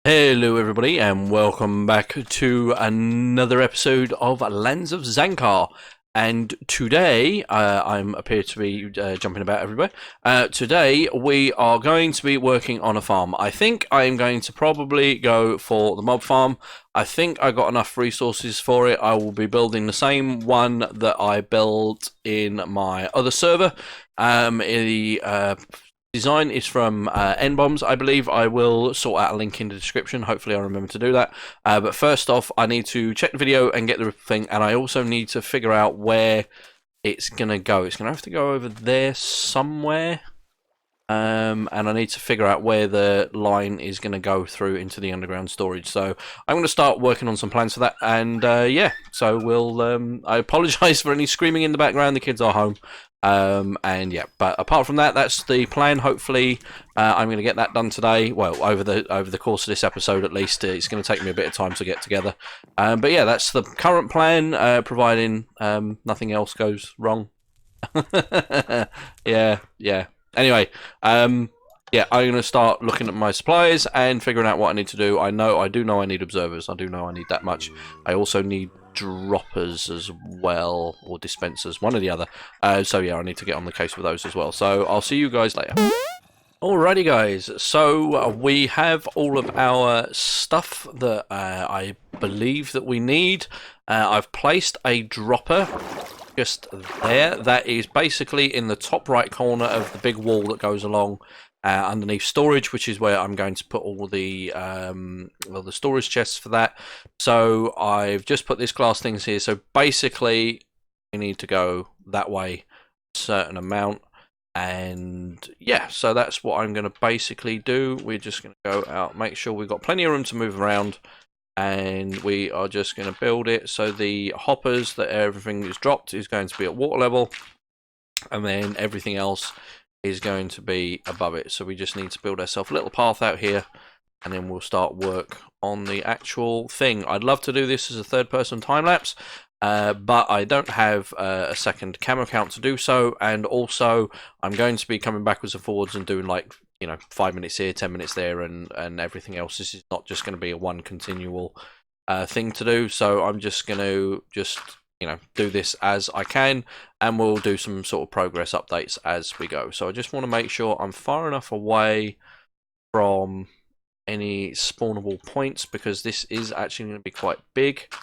Hello, everybody, and welcome back to another episode of Lands of Zankar. And today, I'm appear to be jumping about everywhere. Today, we are going to be working on a farm. I think I am going to probably go for the mob farm. I think I got enough resources for it. I will be building the same one that I built in my other server. The design is from N-Bombs, I believe. I will sort out a link in the description. Hopefully I'll remember to do that. But first off, I need to check the video and get the thing, and I also need to figure out where it's going to go. It's going to have to go over there somewhere. And I need to figure out where the line is going to go through into the underground storage. So I'm going to start working on some plans for that. And yeah, so we'll. I apologise for any screaming in the background. The kids are home. And yeah, but apart from that, that's the plan. Hopefully, I'm going to get that done today. Well, over the course of this episode, at least. It's going to take me a bit of time to get together. But yeah, that's the current plan. Providing nothing else goes wrong. Yeah. Anyway, yeah, I'm going to start looking at my supplies and figuring out what I need to do. I do know I need observers. I do know I need that much. I also need droppers as well, or dispensers, one or the other. So yeah, I need to get on the case with those as well. So I'll see you guys later. Alrighty guys, so we have all of our stuff that I believe that we need. I've placed a dropper just there. That is basically in the top right corner of the big wall that goes along underneath storage, which is where I'm going to put all the the storage chests for that. So I've just put this glass things here. So basically, we need to go that way a certain amount. And yeah, so that's what I'm going to basically do. We're just going to go out, make sure we've got plenty of room to move around, and we are just going to build it so the hoppers that everything is dropped is going to be at water level, and then everything else is going to be above it. So we just need to build ourselves a little path out here, and then we'll start work on the actual thing. I'd love to do this as a third-person time-lapse, but I don't have a second camera count to do so, and also I'm going to be coming backwards and forwards and doing, like, 5 minutes here, 10 minutes there, and everything else. This is not just going to be a one continual thing to do, so I'm just going to do this as I can, and we'll do some sort of progress updates as we go. So I just want to make sure I'm far enough away from any spawnable points, because this is actually going to be quite big.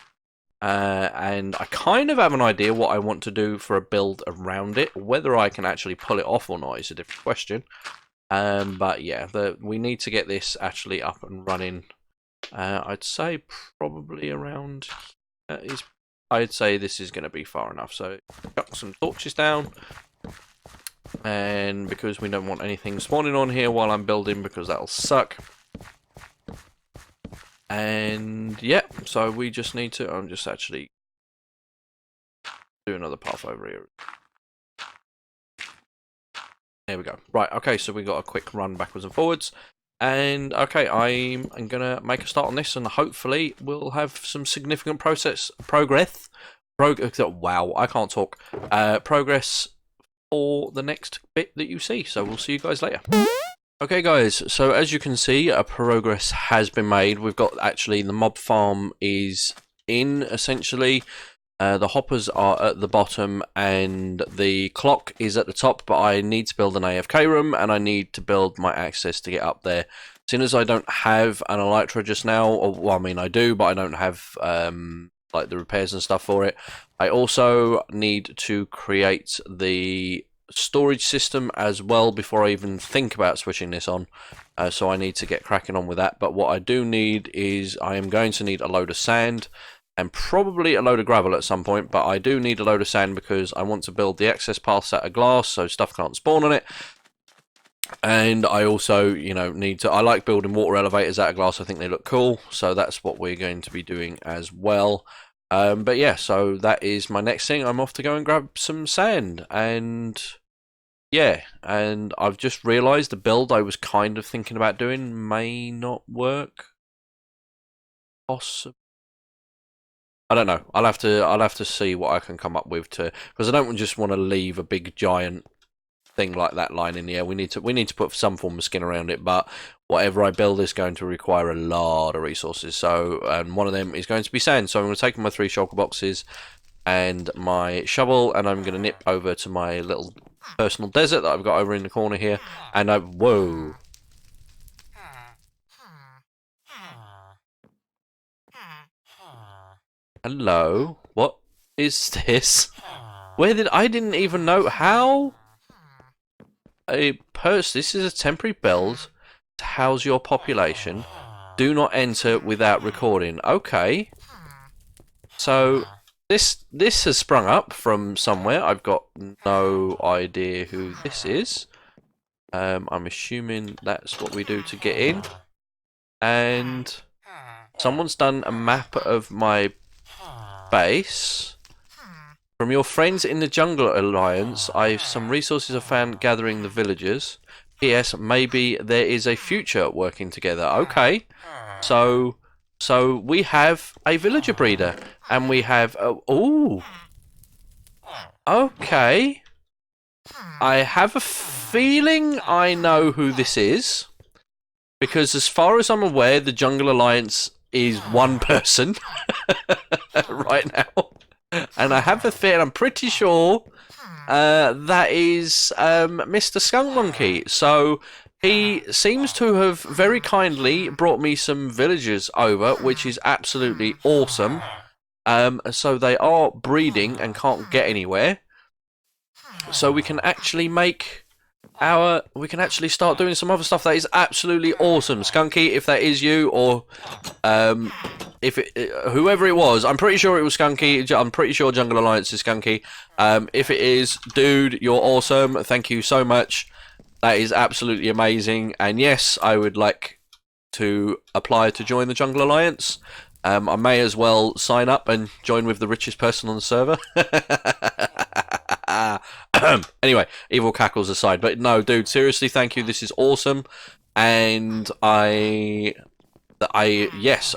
And I kind of have an idea what I want to do for a build around it. Whether I can actually pull it off or not is a different question. But yeah, we need to get this actually up and running. I'd say probably around I'd say this is going to be far enough. So chuck some torches down, and because we don't want anything spawning on here while I'm building, because that'll suck. And yeah, so we just need to, I'm just actually do another path over here. There we go. Right, okay, so we got a quick run backwards and forwards. And okay, I'm gonna make a start on this, and hopefully we'll have some significant progress. Wow, I can't talk. Progress for the next bit that you see. So we'll see you guys later. Okay guys, so as you can see, progress has been made. We've got, actually, the mob farm is in, essentially. The hoppers are at the bottom and the clock is at the top, but I need to build an AFK room, and I need to build my access to get up there. Seeing as I don't have an elytra just now, or, well, I mean I do, but I don't have like the repairs and stuff for it. I also need to create the storage system as well before I even think about switching this on, so I need to get cracking on with that. But what I do need is, I am going to need a load of sand and probably a load of gravel at some point, but I do need a load of sand because I want to build the access paths out of glass so stuff can't spawn on it. And I also, need to, I like building water elevators out of glass. I think they look cool, so that's what we're going to be doing as well. But yeah, so that is my next thing. I'm off to go and grab some sand, and yeah, and I've just realised the build I was kind of thinking about doing may not work. Possibly. I don't know. I'll have to see what I can come up with, because I don't just want to leave a big giant thing like that lying in the air. We need to put some form of skin around it, but whatever I build is going to require a lot of resources. So, and one of them is going to be sand. So I'm going to take my 3 shulker boxes and my shovel, and I'm going to nip over to my little personal desert that I've got over in the corner here. And whoa. Hello. What is this? I didn't even know how this is a temporary build to house your population. Do not enter without recording. Okay. So this has sprung up from somewhere. I've got no idea who this is. I'm assuming that's what we do to get in. And someone's done a map of my base. From your friends in the Jungle Alliance, some resources are found gathering the villagers. P.S. Maybe there is a future working together. Okay. So we have a villager breeder, and we have ooh. Okay. I have a feeling I know who this is, because as far as I'm aware, the Jungle Alliance is one person right now. And I have a feeling, I'm pretty sure that is Mr. Skunk Monkey. So he seems to have very kindly brought me some villagers over, which is absolutely awesome. So they are breeding and can't get anywhere. So we can actually start doing some other stuff. That is absolutely awesome. Skunky, if that is you, or whoever it was, I'm pretty sure it was Skunky. I'm pretty sure Jungle Alliance is Skunky. If it is, dude, you're awesome. Thank you so much. That is absolutely amazing. And yes, I would like to apply to join the Jungle Alliance. I may as well sign up and join with the richest person on the server. Anyway, evil cackles aside, but no, dude, seriously, thank you. This is awesome. And yes,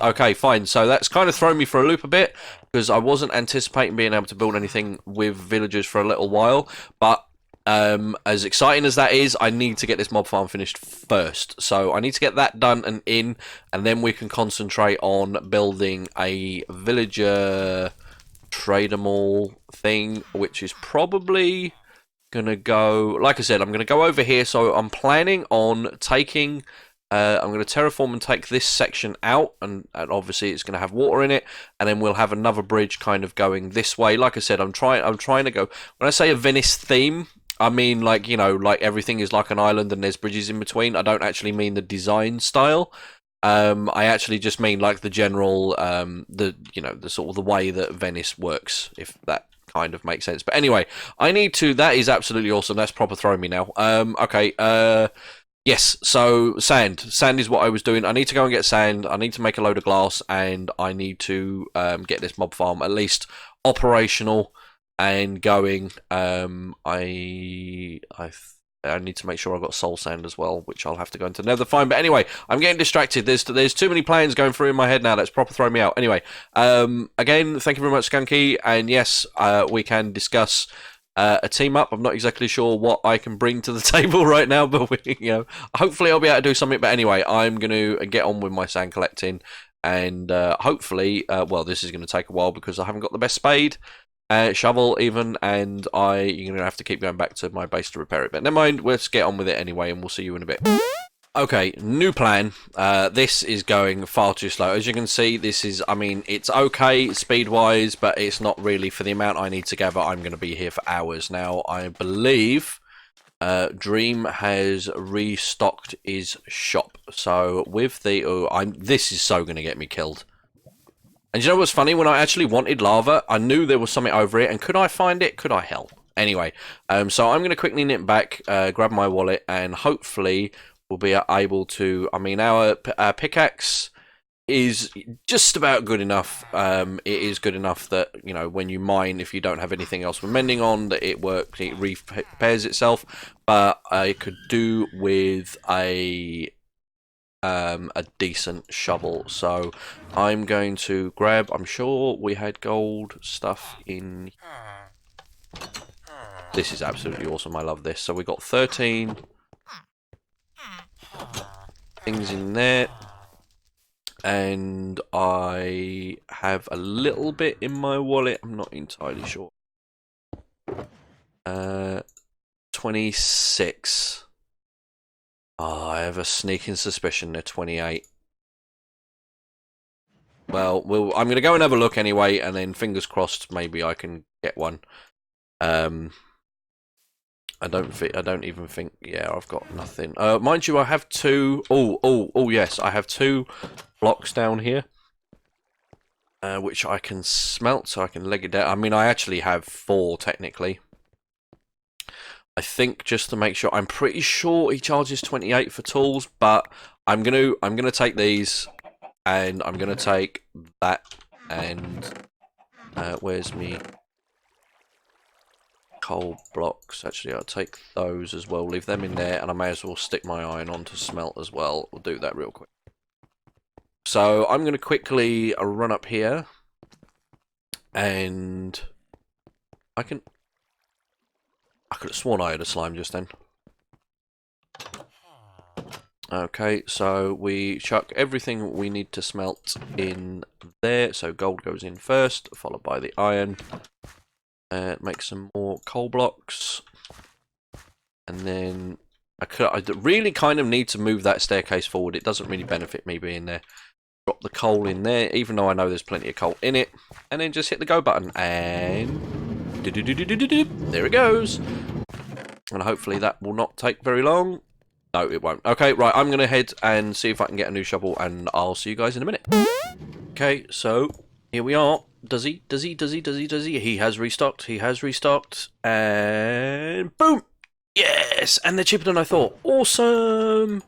okay, fine. So that's kind of thrown me for a loop a bit, because I wasn't anticipating being able to build anything with villagers for a little while. But as exciting as that is, I need to get this mob farm finished first. So I need to get that done and in, and then we can concentrate on building a villager trader mall thing, which is probably gonna go, like I said, I'm gonna go over here. So I'm planning on taking I'm going to terraform and take this section out, and obviously it's going to have water in it, and then we'll have another bridge kind of going this way. Like I said, I'm trying to go, when I say a Venice theme, I mean, like, you know, like everything is like an island and there's bridges in between. I don't actually mean the design style. I actually just mean like the general the sort of the way that Venice works, if that kind of makes sense. But anyway, that is absolutely awesome. That's proper throwing me now. Okay, yes, so sand is what I was doing. I need to go and get sand, I need to make a load of glass, and I need to get this mob farm at least operational and going. I need to make sure I've got soul sand as well, which I'll have to go into Nether find. But anyway, I'm getting distracted. There's too many plans going through in my head now. That's proper throwing me out. Anyway, again, thank you very much, Skunky. And yes, we can discuss a team up. I'm not exactly sure what I can bring to the table right now, but hopefully I'll be able to do something. But anyway, I'm going to get on with my sand collecting, and hopefully, well, this is going to take a while because I haven't got the best spade. Shovel even, and you're going to have to keep going back to my base to repair it. But never mind, let's get on with it anyway, and we'll see you in a bit. Okay, new plan. This is going far too slow. As you can see, this is, I mean, it's okay speed-wise, but it's not really for the amount I need to gather. I'm going to be here for hours now. I believe Dream has restocked his shop. So with the... this is so going to get me killed. And you know what's funny? When I actually wanted lava, I knew there was something over it, and could I find it? Could I? Hell. Anyway, so I'm going to quickly nip back, grab my wallet, and hopefully we'll be able to... I mean, our pickaxe is just about good enough. It is good enough that, you know, when you mine, if you don't have anything else with mending on, that it works, it repairs itself. But I could do with a decent shovel, so I'm going to grab, I'm sure we had gold stuff in. This is absolutely awesome. I love this. So we got 13. things in there. And I have a little bit in my wallet. I'm not entirely sure. 26. Oh, I have a sneaking suspicion they're 28. Well, I'm going to go and have a look anyway, and then fingers crossed, maybe I can get one. I don't even think. Yeah, I've got nothing. Mind you, I have two. Oh, yes, I have 2 blocks down here, which I can smelt, so I can leg it down. I mean, I actually have 4 technically. I think just to make sure, I'm pretty sure he charges 28 for tools, but I'm gonna take these, and I'm gonna take that, and where's me coal blocks? Actually, I'll take those as well. Leave them in there, and I may as well stick my iron on to smelt as well. We'll do that real quick. So I'm gonna quickly run up here, and I could have sworn I had a slime just then. Okay, so we chuck everything we need to smelt in there. So gold goes in first, followed by the iron. Make some more coal blocks. And then I really kind of need to move that staircase forward. It doesn't really benefit me being there. Drop the coal in there, even though I know there's plenty of coal in it. And then just hit the go button. And there it goes. And hopefully that will not take very long. No, it won't. Okay, right, I'm going to head and see if I can get a new shovel, and I'll see you guys in a minute. Okay, so here we are. Does he? He has restocked, and boom! Yes! And they're cheaper than I thought. Awesome!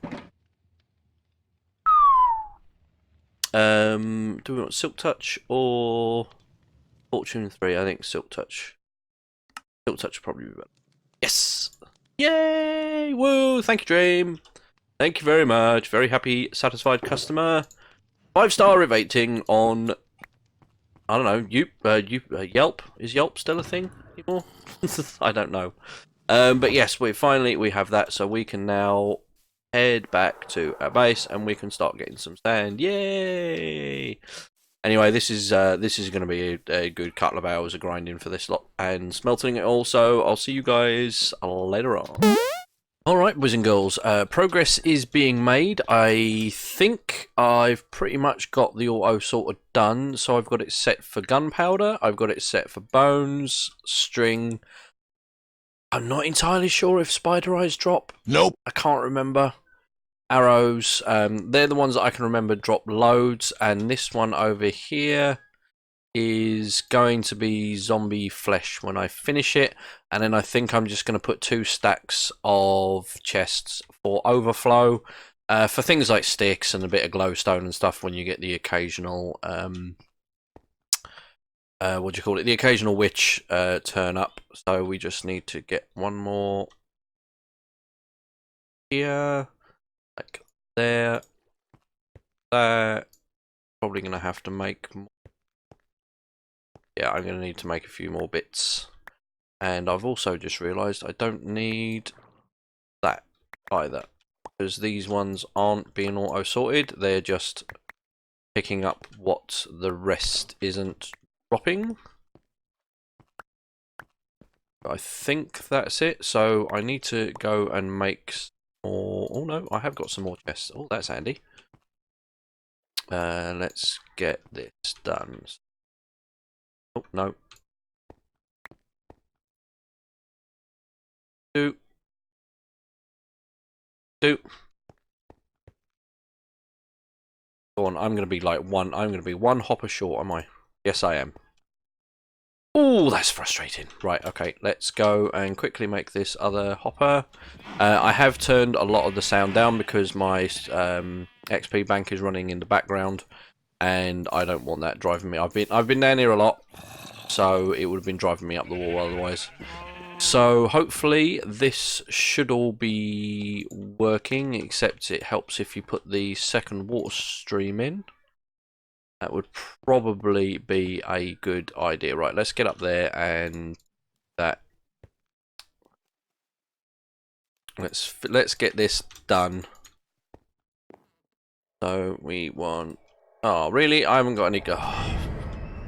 Do we want Silk Touch or Fortune 3? I think Silk Touch. Silk Touch would probably be better. Yes! Yay! Woo! Thank you, Dream. Thank you very much. Very happy, satisfied customer. 5-star rating on, I don't know, Yelp. Is Yelp still a thing anymore? I don't know. But yes, we have that, so we can now head back to our base and we can start getting some sand. Yay! Anyway, this is going to be a good couple of hours of grinding for this lot and smelting it all. So I'll see you guys later on. Alright, boys and girls, progress is being made. I think I've pretty much got the auto sorted done. So I've got it set for gunpowder, I've got it set for bones, string. I'm not entirely sure if spider eyes drop. Nope. I can't remember. Arrows, they're the ones that I can remember drop loads. And this one over here is going to be zombie flesh when I finish it, and then I think I'm just going to put 2 stacks of chests for overflow, for things like sticks and a bit of glowstone and stuff when you get the occasional what do you call it, the occasional witch turn up. So we just need to get one more here, like there, probably going to have to make more. Yeah, I'm going to need to make a few more bits. And I've also just realised I don't need that either, because these ones aren't being auto-sorted, they're just picking up what the rest isn't dropping. I think that's it, so I need to go and make more. Oh no, I have got some more chests. Oh, that's handy. Let's get this done. Oh, no. Do. Go on, I'm going to be like I'm going to be 1 hopper short, am I? Yes, I am. Oh, that's frustrating. Right, okay, let's go and quickly make this other hopper. I have turned a lot of the sound down because my XP bank is running in the background, and I don't want that driving me. I've been down here a lot, so it would have been driving me up the wall otherwise. So hopefully this should all be working, except it helps if you put the second water stream in. That would probably be a good idea. Right, let's get up there and that. Let's get this done. So we want... Oh, really? I haven't got any... Oh,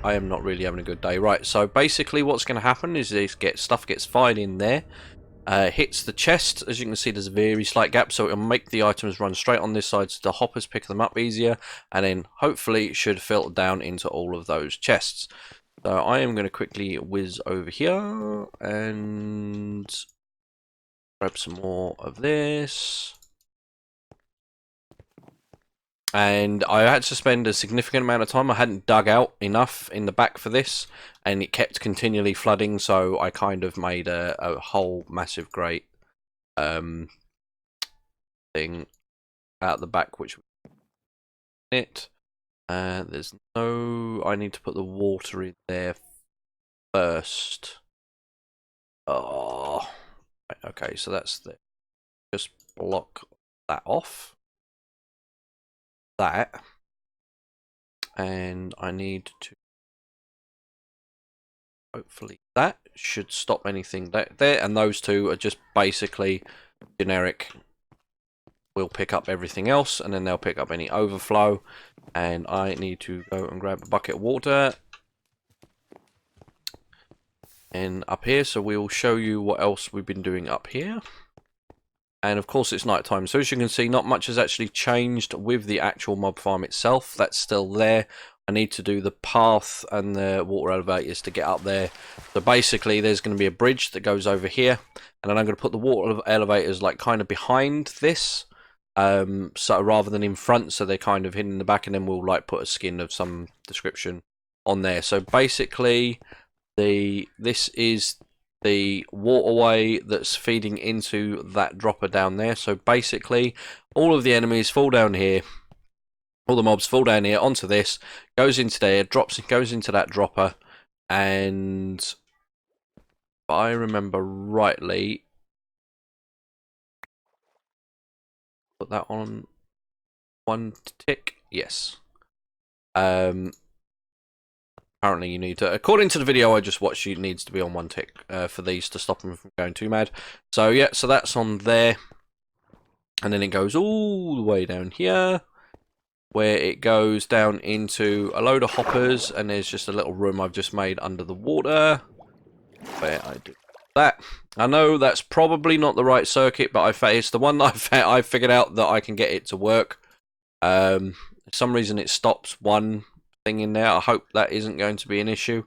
I am not really having a good day. Right, so basically what's going to happen is this stuff gets fired in there. Hits the chest. As you can see, there's a very slight gap, so it'll make the items run straight on this side so the hoppers pick them up easier, and then hopefully it should filter down into all of those chests. So I am going to quickly whiz over here and grab some more of this. And I had to spend a significant amount of time. I hadn't dug out enough in the back for this, and it kept continually flooding, so I kind of made a whole massive grate thing out the back, which it. There's no... I need to put the water in there first. Oh, okay, so that's the... Just block that off. That, and I need to... Hopefully that should stop anything there, and those two are just basically generic. We'll pick up everything else, and then they'll pick up any overflow. And I need to go and grab a bucket of water. And up here, so we'll show you what else we've been doing up here. And of course it's night time, so as you can see, not much has actually changed with the actual mob farm itself. That's still there. I need to do the path and the water elevators to get up there. So basically there's going to be a bridge that goes over here, and then I'm going to put the water elevators like kind of behind this, so rather than in front, so they're kind of hidden in the back, and then we'll like put a skin of some description on there. So basically this is the waterway that's feeding into that dropper down there. So basically all of the enemies fall down here, all the mobs fall down here onto this, goes into there, goes into that dropper, and if I remember rightly, put that on one tick. Yes. Apparently you need to, according to the video I just watched, it needs to be on one tick for these to stop them from going too mad. So yeah, so that's on there. And then it goes all the way down here, where it goes down into a load of hoppers, and there's just a little room I've just made under the water, where I do that. I know that's probably not the right circuit, but it's the one that I figured out that I can get it to work. For some reason it stops one thing in there. I hope that isn't going to be an issue.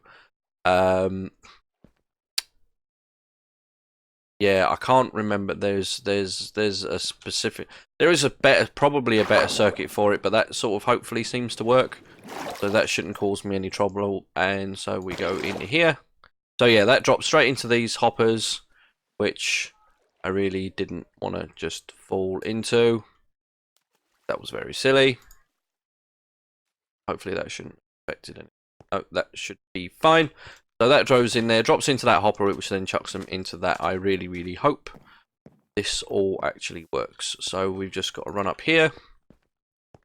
Yeah, I can't remember. There's a specific... There is probably a better circuit for it, but that sort of hopefully seems to work. So that shouldn't cause me any trouble. And so we go into here. So yeah, that drops straight into these hoppers, which I really didn't want to just fall into. That was very silly. Hopefully that shouldn't affect it. Oh, that should be fine. So that goes in there, drops into that hopper, which then chucks them into that. I really, really hope this all actually works. So we've just got to run up here.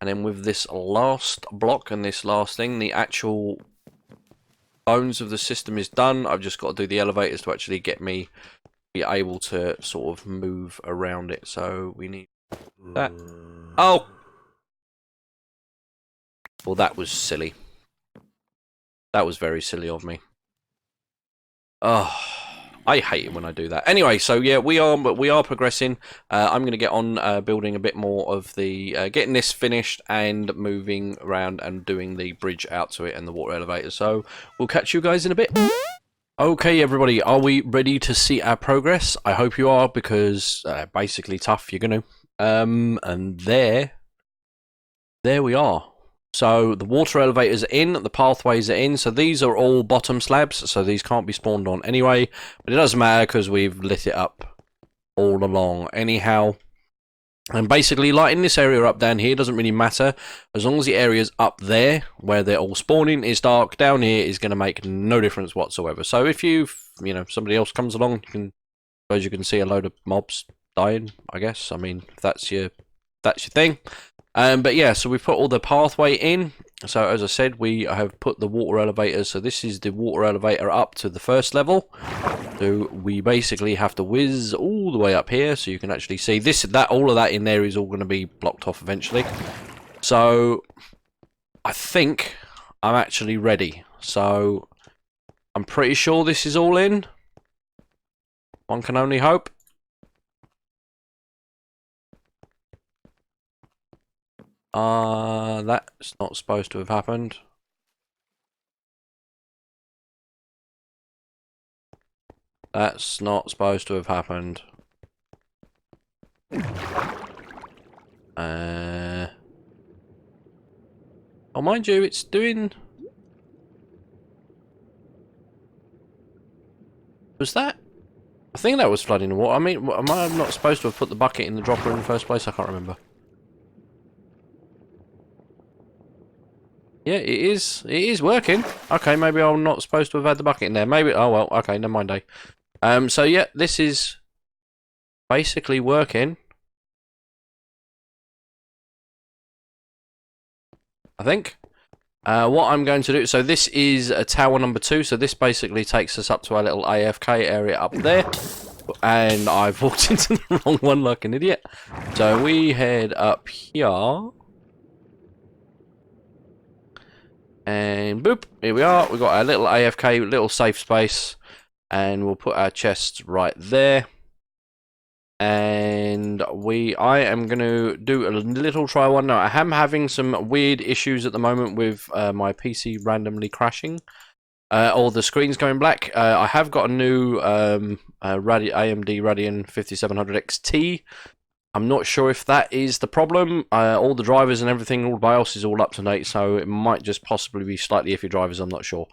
And then with this last block and this last thing, the actual bones of the system is done. I've just got to do the elevators to actually get me be able to sort of move around it. So we need that. Oh! Well, that was silly. That was very silly of me. Oh, I hate it when I do that. Anyway, so yeah, we are progressing. I'm going to get on building a bit more of the... getting this finished and moving around and doing the bridge out to it and the water elevator. So we'll catch you guys in a bit. Okay, everybody, are we ready to see our progress? I hope you are, because basically tough, you're going to. And there we are. So the water elevators are in, the pathways are in, so these are all bottom slabs, so these can't be spawned on anyway, but it doesn't matter because we've lit it up all along anyhow. And basically, lighting this area up down here doesn't really matter, as long as the area's up there, where they're all spawning, is dark. Down here is going to make no difference whatsoever. So if somebody else comes along, suppose you can see a load of mobs dying, I guess. I mean, if that's your thing. But yeah, so we've put all the pathway in. So as I said, we have put the water elevators. So this is the water elevator up to the first level. So we basically have to whiz all the way up here, so you can actually see all of that in there is all going to be blocked off eventually. So I think I'm actually ready. So I'm pretty sure this is all in. One can only hope. That's not supposed to have happened. That's not supposed to have happened. Oh, mind you, it's doing... Was that? I think that was flooding the water. I mean, am I not supposed to have put the bucket in the dropper in the first place? I can't remember. Yeah, it is. It is working. Okay, maybe I'm not supposed to have had the bucket in there. Maybe. Oh well. Okay, never mind. So yeah, this is basically working. I think. What I'm going to do. So this is a tower number 2. So this basically takes us up to our little AFK area up there. And I've walked into the wrong one like an idiot. So we head up here. And boop, here we are. We've got our little AFK, little safe space. And we'll put our chests right there. And I am going to do a little try one now. I am having some weird issues at the moment with my PC randomly crashing. Or the screen's going black. I have got a new AMD Radeon 5700 XT. I'm not sure if that is the problem. All the drivers and everything, all the BIOS is all up to date, so it might just possibly be slightly iffy drivers, I'm not sure.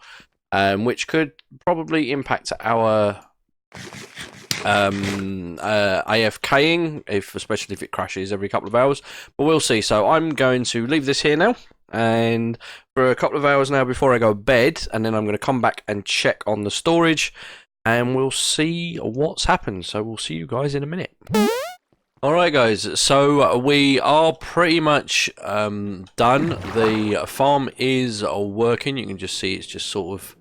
Which could probably impact our AFKing, especially if it crashes every couple of hours. But we'll see. So I'm going to leave this here now, and for a couple of hours now before I go to bed, and then I'm going to come back and check on the storage, and we'll see what's happened. So we'll see you guys in a minute. Alright guys, so we are pretty much done. The farm is working. You can just see it's just sort of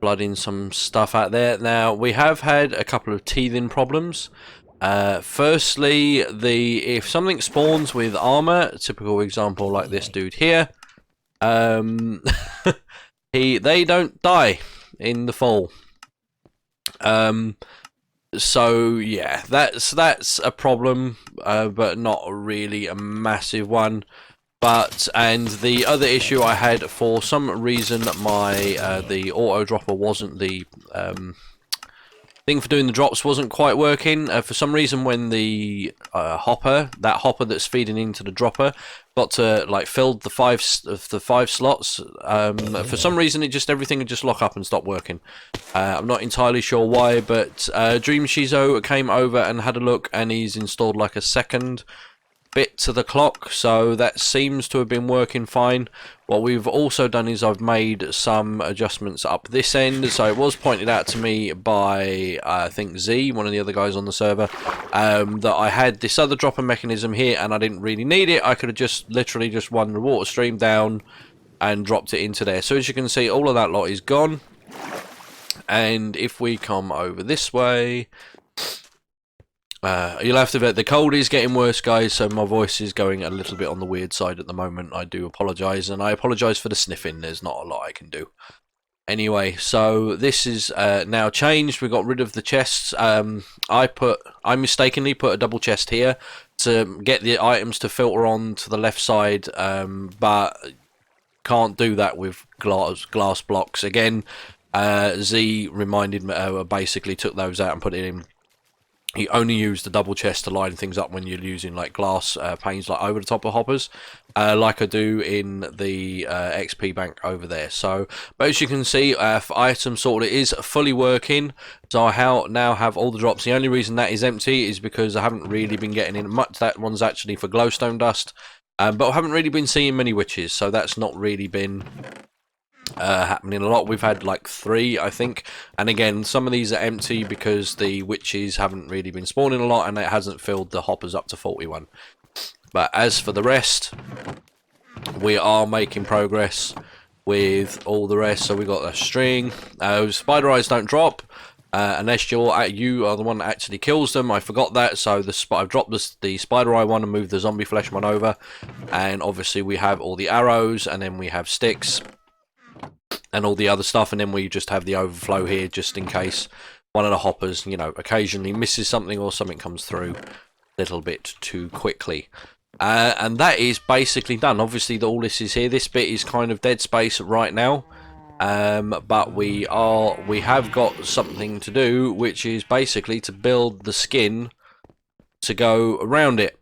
flooding some stuff out there. Now, we have had a couple of teething problems. Firstly, if something spawns with armor, a typical example like this dude here, they don't die in the fall. So yeah, that's a problem, but not really a massive one. And the other issue I had, for some reason, my the auto dropper wasn't the thing for doing the drops wasn't quite working. For some reason, when the hopper that's feeding into the dropper got to filled the five slots, for some reason everything would just lock up and stop working. I'm not entirely sure why, but Dream Shizo came over and had a look, and he's installed like a second bit to the clock, so that seems to have been working fine. What we've also done is I've made some adjustments up this end. So it was pointed out to me by I think Z, one of the other guys on the server, that I had this other dropper mechanism here and I didn't really need it. I could have just literally just run the water stream down and dropped it into there. So as you can see, all of that lot is gone. And if we come over this way, you'll have to bet the cold is getting worse, guys, so my voice is going a little bit on the weird side at the moment. I do apologise, and I apologise for the sniffing. There's not a lot I can do. Anyway, so this is now changed. We got rid of the chests. I mistakenly put a double chest here to get the items to filter on to the left side, but can't do that with glass blocks. Again, Z reminded me, basically took those out and put it in. He only used the double chest to line things up when you're using like glass panes like over the top of hoppers, like I do in the XP bank over there. So, but as you can see, for item sorter it is fully working. So I now have all the drops. The only reason that is empty is because I haven't really been getting in much. That one's actually for glowstone dust, but I haven't really been seeing many witches, so that's not really been happening a lot. We've had like 3, I think, and again some of these are empty because the witches haven't really been spawning a lot and it hasn't filled the hoppers up to 41. But as for the rest, we are making progress with all the rest. So we got a string. Spider eyes don't drop, unless you are the one that actually kills them. I forgot that, so I've dropped the spider eye one and moved the zombie flesh one over. And obviously we have all the arrows, and then we have sticks and all the other stuff, and then we just have the overflow here just in case one of the hoppers, you know, occasionally misses something or something comes through a little bit too quickly. And that is basically done. Obviously all this is here. This bit is kind of dead space right now. But we have got something to do, which is basically to build the skin to go around it.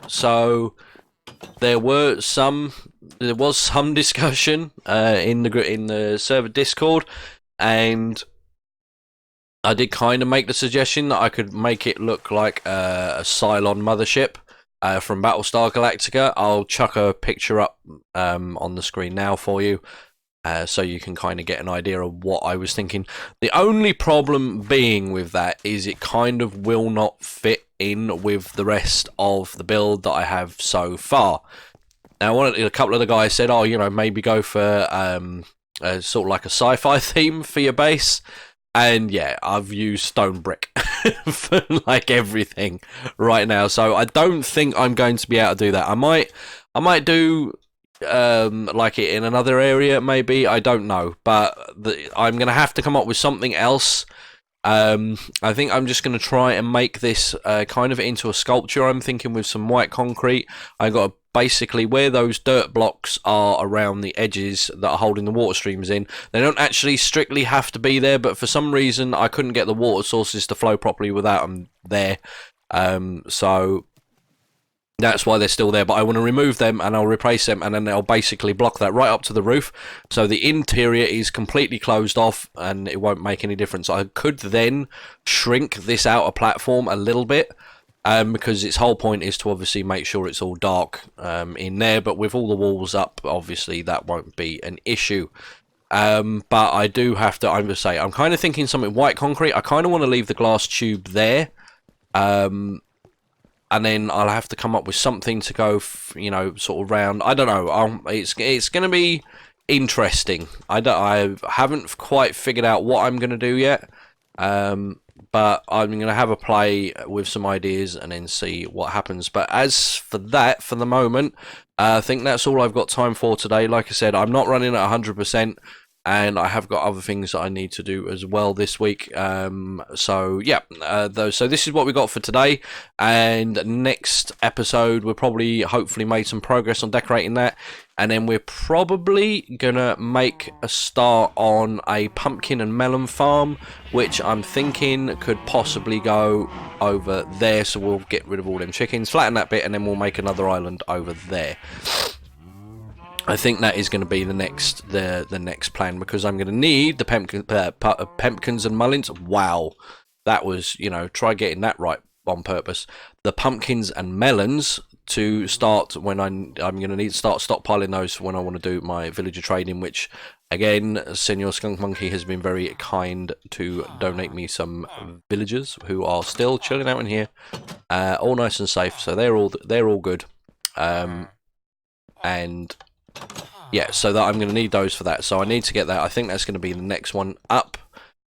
So there was some discussion in the server Discord, and I did kind of make the suggestion that I could make it look like a Cylon mothership from Battlestar Galactica. I'll chuck a picture up on the screen now for you. So you can kind of get an idea of what I was thinking. The only problem being with that is it kind of will not fit in with the rest of the build that I have so far. Now, a couple of the guys said, oh, you know, maybe go for sort of like a sci-fi theme for your base. And yeah, I've used stone brick for like everything right now. So I don't think I'm going to be able to do that. I might do like it in another area, maybe, I don't know, but I'm gonna have to come up with something else. I think I'm just gonna try and make this kind of into a sculpture. I'm thinking with some white concrete. I got to basically, where those dirt blocks are around the edges that are holding the water streams in, they don't actually strictly have to be there, but for some reason I couldn't get the water sources to flow properly without them there. So that's why they're still there, but I want to remove them and I'll replace them, and then they'll basically block that right up to the roof, so the interior is completely closed off and it won't make any difference. I could then shrink this outer platform a little bit, because its whole point is to obviously make sure it's all dark in there, but with all the walls up, obviously that won't be an issue. But I do have to, I'm going to say, I'm kind of thinking something white concrete. I kind of want to leave the glass tube there. And then I'll have to come up with something to go, you know, sort of round. I don't know. It's going to be interesting. I haven't quite figured out what I'm going to do yet. But I'm going to have a play with some ideas and then see what happens. But as for that, for the moment, I think that's all I've got time for today. Like I said, I'm not running at 100%. And I have got other things that I need to do as well this week. So yeah, so this is what we got for today. And next episode, we'll probably hopefully made some progress on decorating that. And then we're probably gonna make a start on a pumpkin and melon farm, which I'm thinking could possibly go over there. So we'll get rid of all them chickens, flatten that bit, and then we'll make another island over there. I think that is going to be the next plan, because I'm going to need the pumpkins and mullins. Wow, that was, you know, try getting that right on purpose. The pumpkins and melons to start when I'm going to need to start stockpiling those for when I want to do my villager trading, which again, Senor Skunk Monkey has been very kind to donate me some villagers who are still chilling out in here, all nice and safe. So they're all good, and yeah, so that I'm going to need those for that. So I need to get that. I think that's going to be the next one up.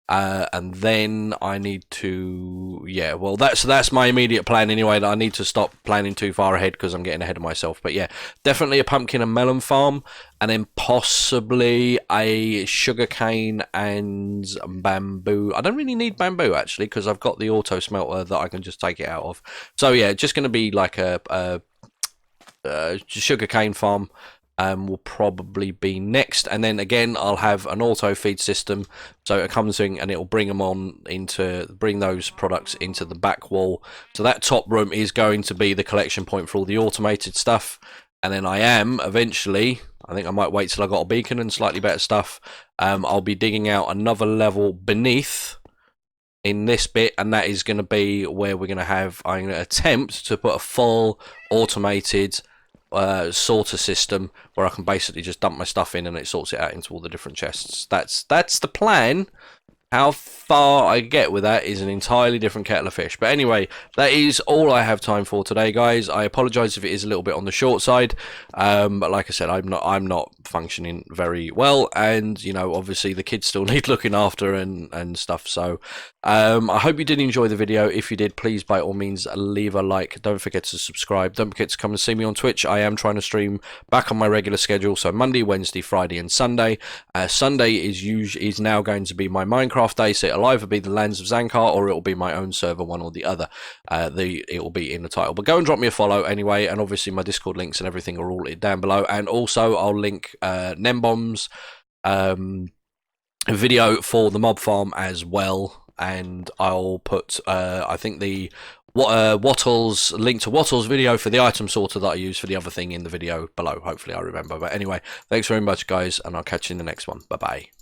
And then I need to, yeah, well, that's my immediate plan anyway. That I need to stop planning too far ahead because I'm getting ahead of myself. But yeah, definitely a pumpkin and melon farm, and then possibly a sugarcane and bamboo. I don't really need bamboo actually, because I've got the auto smelter that I can just take it out of. So yeah, just going to be like a sugarcane farm. Will probably be next, and then again I'll have an auto feed system, so it comes in and it'll bring those products into the back wall. So that top room is going to be the collection point for all the automated stuff, and then I am eventually, I think I might wait till I got a beacon and slightly better stuff, I'll be digging out another level beneath in this bit, and that is going to be where I'm going to attempt to put a full automated sorter system where I can basically just dump my stuff in and it sorts it out into all the different chests. That's the plan. How far I get with that is an entirely different kettle of fish. But anyway, that is all I have time for today, guys. I apologise if it is a little bit on the short side, but like I said, I'm not functioning very well, and you know, obviously the kids still need looking after and stuff. So I hope you did enjoy the video. If you did, please by all means leave a like. Don't forget to subscribe. Don't forget to come and see me on Twitch. I am trying to stream back on my regular schedule, so Monday, Wednesday, Friday, and Sunday. Sunday is now going to be my Minecraft day, so it'll either be the Lands of Zankar or it'll be my own server, one or the other. It will be in the title. But go and drop me a follow anyway, and obviously my Discord links and everything are all down below. And also I'll link Nembomb's video for the mob farm as well, and I'll put I think the Wattle's link to Wattle's video for the item sorter that I use for the other thing in the video below. Hopefully I remember. But anyway, thanks very much, guys, and I'll catch you in the next one. Bye bye.